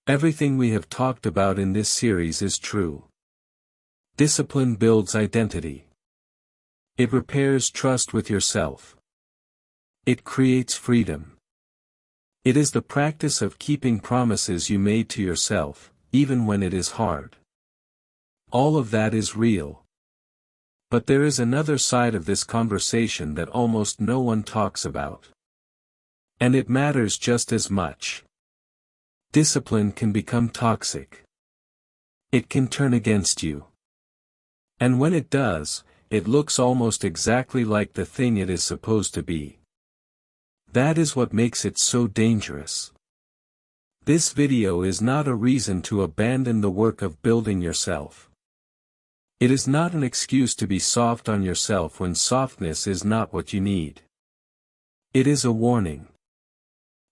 Everything we have talked about in this series is true. Discipline builds identity. It repairs trust with yourself. It creates freedom. It is the practice of keeping promises you made to yourself, even when it is hard. All of that is real. But there is another side of this conversation that almost no one talks about. And it matters just as much. Discipline can become toxic. It can turn against you. And when it does, it looks almost exactly like the thing it is supposed to be. That is what makes it so dangerous. This video is not a reason to abandon the work of building yourself. It is not an excuse to be soft on yourself when softness is not what you need. It is a warning.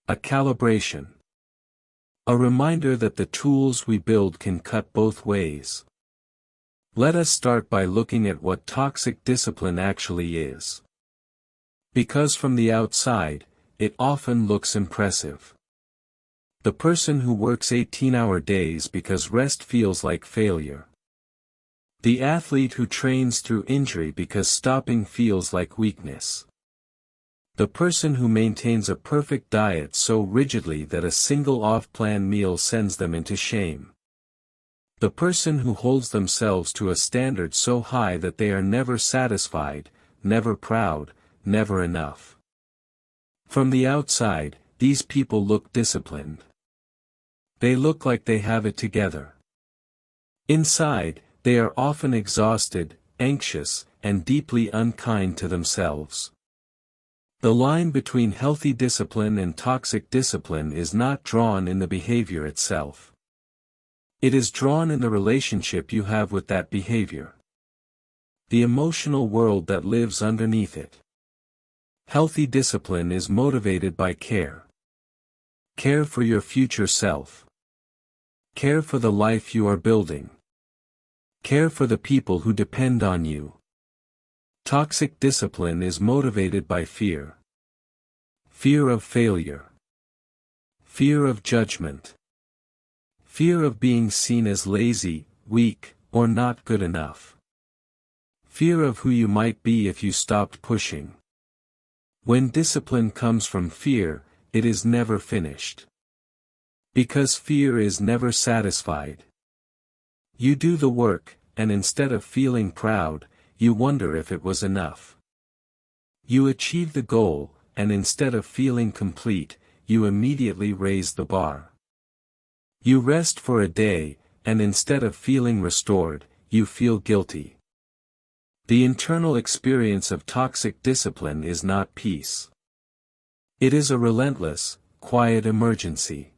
A calibration. A reminder that the tools we build can cut both ways. Let us start by looking at what toxic discipline actually is. Because from the outside, it often looks impressive. The person who works 18-hour days because rest feels like failure. The athlete who trains through injury because stopping feels like weakness. The person who maintains a perfect diet so rigidly that a single off-plan meal sends them into shame. The person who holds themselves to a standard so high that they are never satisfied, never proud, never enough. From the outside, these people look disciplined. They look like they have it together. Inside, they are often exhausted, anxious, and deeply unkind to themselves. The line between healthy discipline and toxic discipline is not drawn in the behavior itself. It is drawn in the relationship you have with that behavior. The emotional world that lives underneath it. Healthy discipline is motivated by care. Care for your future self. Care for the life you are building. Care for the people who depend on you. Toxic discipline is motivated by fear. Fear of failure. Fear of judgment. Fear of being seen as lazy, weak, or not good enough. Fear of who you might be if you stopped pushing. When discipline comes from fear, it is never finished. Because fear is never satisfied. You do the work, and instead of feeling proud, you wonder if it was enough. You achieve the goal, and instead of feeling complete, you immediately raise the bar. You rest for a day, and instead of feeling restored, you feel guilty. The internal experience of toxic discipline is not peace. It is a relentless, quiet emergency.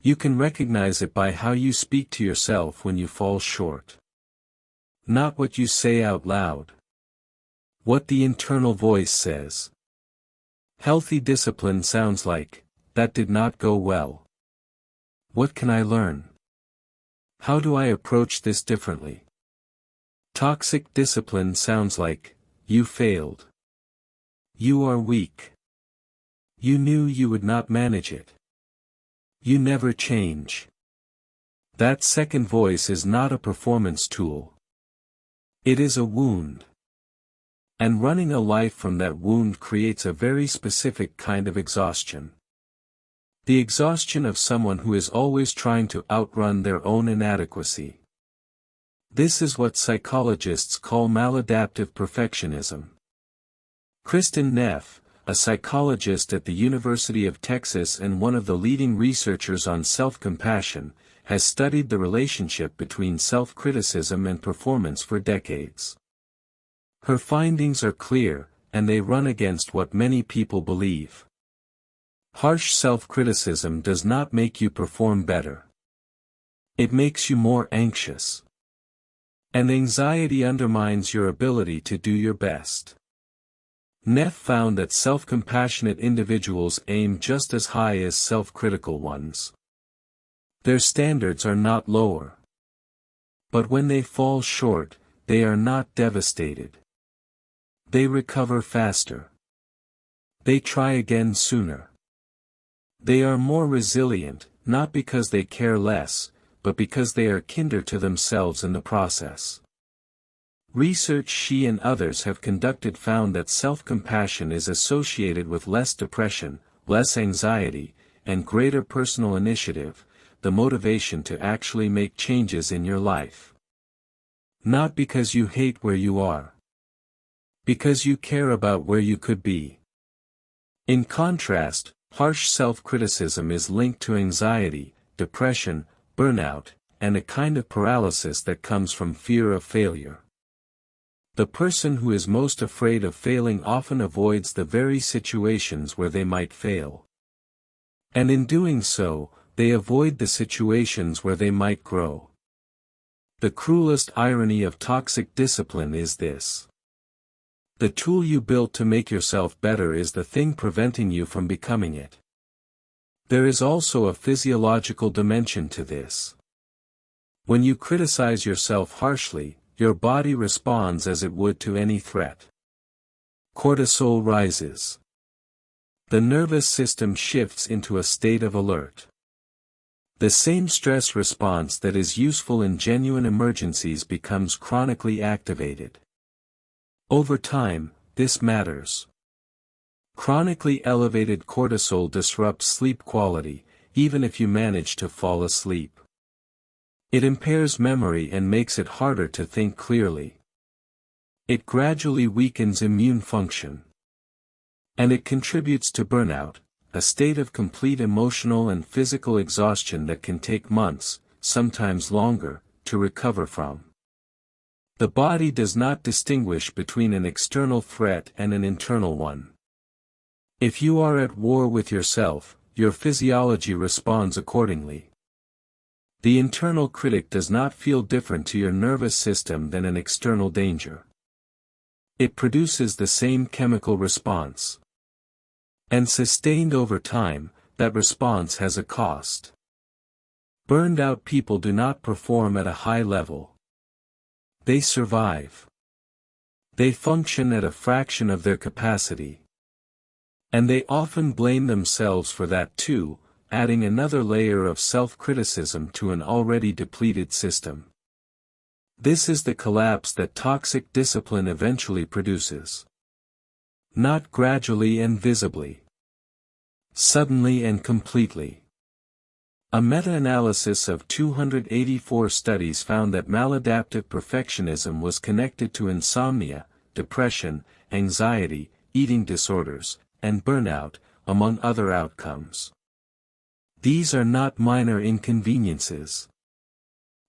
You can recognize it by how you speak to yourself when you fall short. Not what you say out loud. What the internal voice says. Healthy discipline sounds like, "That did not go well. What can I learn? How do I approach this differently?" Toxic discipline sounds like, "You failed. You are weak. You knew you would not manage it. You never change." That second voice is not a performance tool. It is a wound. And running a life from that wound creates a very specific kind of exhaustion. The exhaustion of someone who is always trying to outrun their own inadequacy. This is what psychologists call maladaptive perfectionism. Kristin Neff, a psychologist at the University of Texas and one of the leading researchers on self-compassion, has studied the relationship between self-criticism and performance for decades. Her findings are clear, and they run against what many people believe. Harsh self-criticism does not make you perform better. It makes you more anxious. And anxiety undermines your ability to do your best. Neff found that self-compassionate individuals aim just as high as self-critical ones. Their standards are not lower. But when they fall short, they are not devastated. They recover faster. They try again sooner. They are more resilient, not because they care less, but because they are kinder to themselves in the process. Research she and others have conducted found that self-compassion is associated with less depression, less anxiety, and greater personal initiative, the motivation to actually make changes in your life. Not because you hate where you are. Because you care about where you could be. In contrast, harsh self-criticism is linked to anxiety, depression, burnout, and a kind of paralysis that comes from fear of failure. The person who is most afraid of failing often avoids the very situations where they might fail. And in doing so, they avoid the situations where they might grow. The cruelest irony of toxic discipline is this. The tool you built to make yourself better is the thing preventing you from becoming it. There is also a physiological dimension to this. When you criticize yourself harshly, your body responds as it would to any threat. Cortisol rises. The nervous system shifts into a state of alert. The same stress response that is useful in genuine emergencies becomes chronically activated. Over time, this matters. Chronically elevated cortisol disrupts sleep quality, even if you manage to fall asleep. It impairs memory and makes it harder to think clearly. It gradually weakens immune function. And it contributes to burnout, a state of complete emotional and physical exhaustion that can take months, sometimes longer, to recover from. The body does not distinguish between an external threat and an internal one. If you are at war with yourself, your physiology responds accordingly. The internal critic does not feel different to your nervous system than an external danger. It produces the same chemical response. And sustained over time, that response has a cost. Burned out people do not perform at a high level. They survive. They function at a fraction of their capacity. And they often blame themselves for that too, adding another layer of self-criticism to an already depleted system. This is the collapse that toxic discipline eventually produces. Not gradually and visibly. Suddenly and completely. A meta-analysis of 284 studies found that maladaptive perfectionism was connected to insomnia, depression, anxiety, eating disorders, and burnout, among other outcomes. These are not minor inconveniences.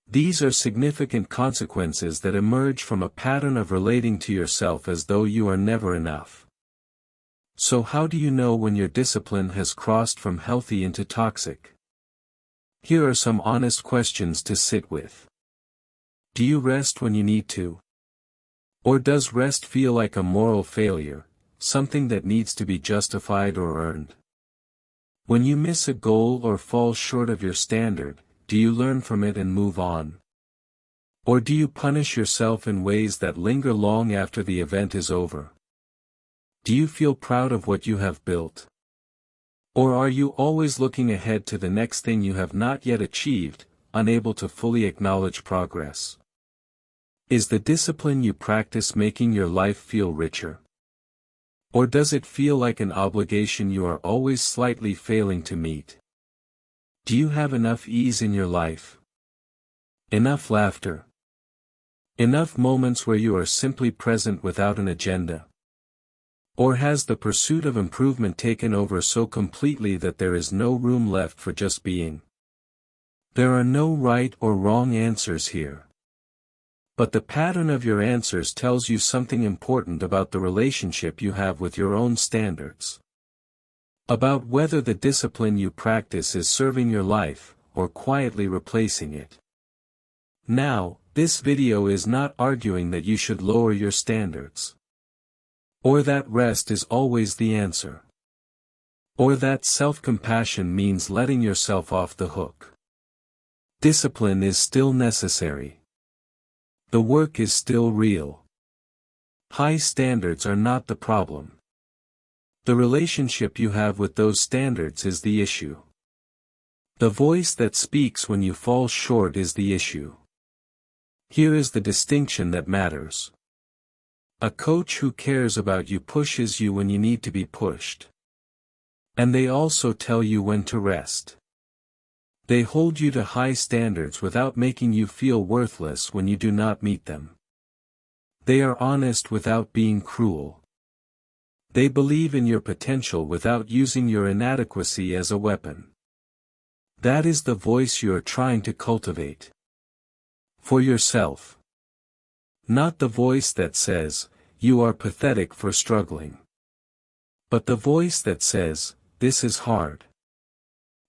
These are significant consequences that emerge from a pattern of relating to yourself as though you are never enough. So how do you know when your discipline has crossed from healthy into toxic? Here are some honest questions to sit with. Do you rest when you need to? Or does rest feel like a moral failure, something that needs to be justified or earned? When you miss a goal or fall short of your standard, do you learn from it and move on? Or do you punish yourself in ways that linger long after the event is over? Do you feel proud of what you have built? Or are you always looking ahead to the next thing you have not yet achieved, unable to fully acknowledge progress? Is the discipline you practice making your life feel richer? Or does it feel like an obligation you are always slightly failing to meet? Do you have enough ease in your life? Enough laughter? Enough moments where you are simply present without an agenda? Or has the pursuit of improvement taken over so completely that there is no room left for just being? There are no right or wrong answers here. But the pattern of your answers tells you something important about the relationship you have with your own standards. About whether the discipline you practice is serving your life, or quietly replacing it. Now, this video is not arguing that you should lower your standards. Or that rest is always the answer. Or that self-compassion means letting yourself off the hook. Discipline is still necessary. The work is still real. High standards are not the problem. The relationship you have with those standards is the issue. The voice that speaks when you fall short is the issue. Here is the distinction that matters. A coach who cares about you pushes you when you need to be pushed. And they also tell you when to rest. They hold you to high standards without making you feel worthless when you do not meet them. They are honest without being cruel. They believe in your potential without using your inadequacy as a weapon. That is the voice you are trying to cultivate. For yourself. Not the voice that says, "You are pathetic for struggling." But the voice that says, "This is hard.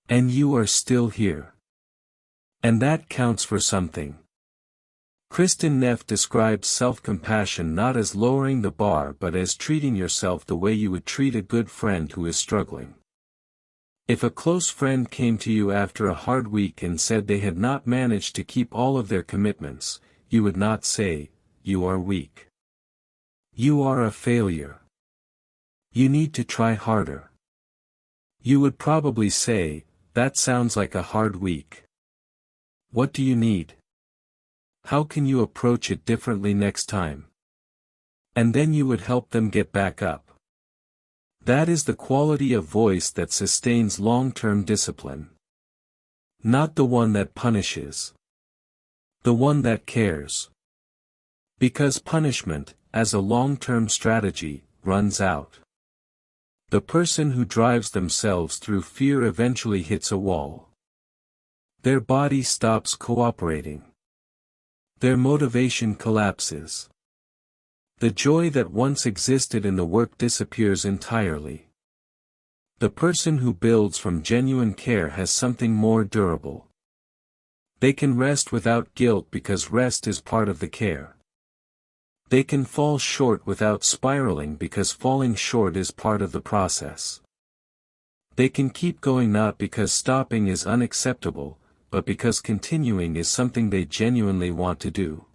And you are still here." And that counts for something. Kristin Neff describes self-compassion not as lowering the bar but as treating yourself the way you would treat a good friend who is struggling. If a close friend came to you after a hard week and said they had not managed to keep all of their commitments, you would not say, "You are weak. You are a failure. You need to try harder." You would probably say, "That sounds like a hard week. What do you need? How can you approach it differently next time?" And then you would help them get back up. That is the quality of voice that sustains long-term discipline. Not the one that punishes. The one that cares. Because punishment, as a long-term strategy, runs out. The person who drives themselves through fear eventually hits a wall. Their body stops cooperating. Their motivation collapses. The joy that once existed in the work disappears entirely. The person who builds from genuine care has something more durable. They can rest without guilt because rest is part of the care. They can fall short without spiraling because falling short is part of the process. They can keep going not because stopping is unacceptable, but because continuing is something they genuinely want to do.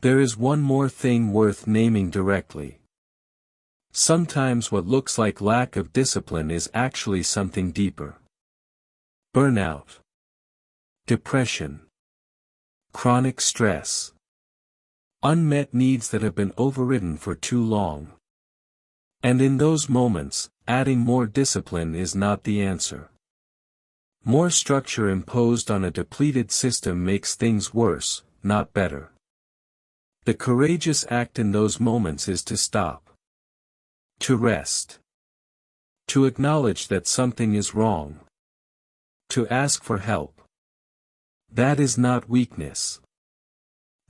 There is one more thing worth naming directly. Sometimes what looks like lack of discipline is actually something deeper. Burnout. Depression. Chronic stress. Unmet needs that have been overridden for too long. And in those moments, adding more discipline is not the answer. More structure imposed on a depleted system makes things worse, not better. The courageous act in those moments is to stop. To rest. To acknowledge that something is wrong. To ask for help. That is not weakness.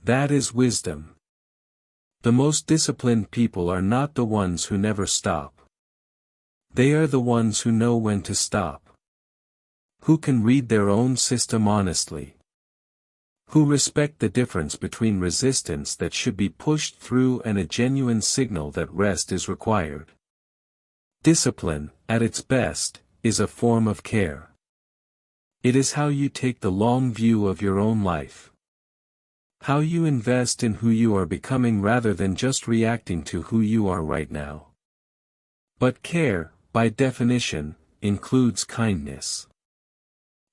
That is wisdom. The most disciplined people are not the ones who never stop. They are the ones who know when to stop. Who can read their own system honestly. Who respect the difference between resistance that should be pushed through and a genuine signal that rest is required. Discipline, at its best, is a form of care. It is how you take the long view of your own life. How you invest in who you are becoming rather than just reacting to who you are right now. But care, by definition, includes kindness.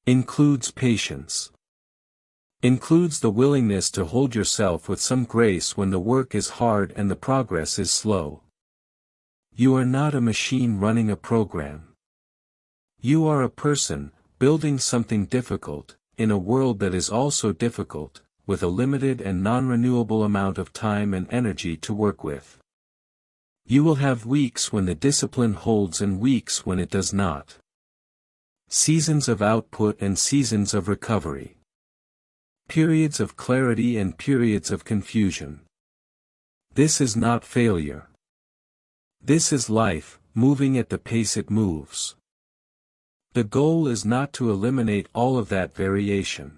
Includes patience. Includes the willingness to hold yourself with some grace when the work is hard and the progress is slow. You are not a machine running a program. You are a person, building something difficult, in a world that is also difficult, with a limited and non-renewable amount of time and energy to work with. You will have weeks when the discipline holds and weeks when it does not. Seasons of output and seasons of recovery. Periods of clarity and periods of confusion. This is not failure. This is life, moving at the pace it moves. The goal is not to eliminate all of that variation.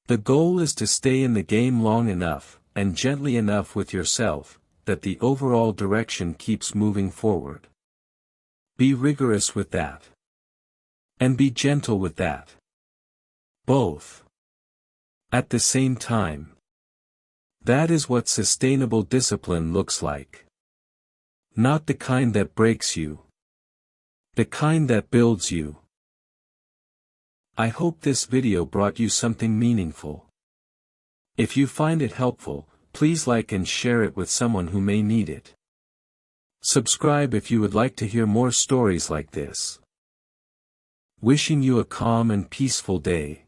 The goal is to stay in the game long enough, and gently enough with yourself, that the overall direction keeps moving forward. Be rigorous with that. And be gentle with that. Both. At the same time. That is what sustainable discipline looks like. Not the kind that breaks you. The kind that builds you. I hope this video brought you something meaningful. If you find it helpful, please like and share it with someone who may need it. Subscribe if you would like to hear more stories like this. Wishing you a calm and peaceful day.